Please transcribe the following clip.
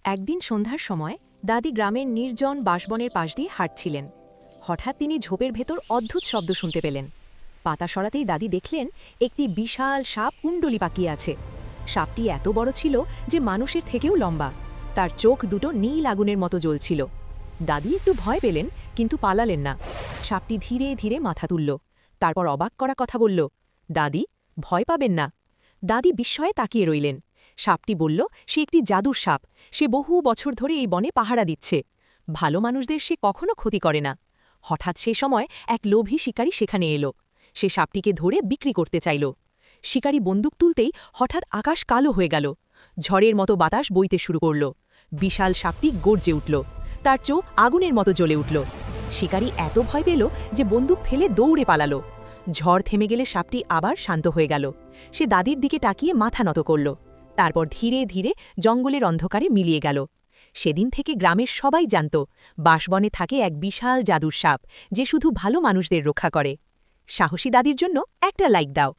একদিন সন্ধ্যার সময় দাদি গ্রামের নির্জন বাঁশবনের পাশ দিয়ে হাঁটছিলেন। হঠাৎ তিনি ঝোপের ভেতর অদ্ভুত শব্দ শুনতে পেলেন। পাতা সরাতেই দাদি দেখলেন একটি বিশাল সাপ কুণ্ডলি পাকিয়ে আছে। সাপটি এত বড় ছিল যে মানুষের থেকেও লম্বা। তার চোখ দুটো নীল আগুনের মতো জ্বলছিল। দাদি একটু ভয় পেলেন, কিন্তু পালালেন না। সাপটি ধীরে ধীরে মাথা তুলল, তারপর অবাক করা কথা বলল, দাদি, ভয় পাবেন না। দাদি বিস্ময়ে তাকিয়ে রইলেন। সাপটি বলল, সে একটি জাদুর সাপ। সে বহু বছর ধরে এই বনে পাহারা দিচ্ছে। ভালো মানুষদের সে কখনো ক্ষতি করে না। হঠাৎ সে সময় এক লোভী শিকারী সেখানে এলো। সে সাপটিকে ধরে বিক্রি করতে চাইল। শিকারী বন্দুক তুলতেই হঠাৎ আকাশ কালো হয়ে গেল। ঝড়ের মতো বাতাস বইতে শুরু করল। বিশাল সাপটি গর্জে উঠল। তার চোখ আগুনের মতো জ্বলে উঠল। শিকারী এত ভয় পেল যে বন্দুক ফেলে দৌড়ে পালালো। ঝড় থেমে গেলে সাপটি আবার শান্ত হয়ে গেল। সে দাদির দিকে তাকিয়ে মাথা নত করল। তারপর ধীরে ধীরে জঙ্গলের অন্ধকারে মিলিয়ে গেল। সেদিন থেকে গ্রামের সবাই জানত, বাঁশবনে থাকে এক বিশাল জাদুর সাপ, যে শুধু ভালো মানুষদের রক্ষা করে। সাহসী দাদির জন্য একটা লাইক দাও।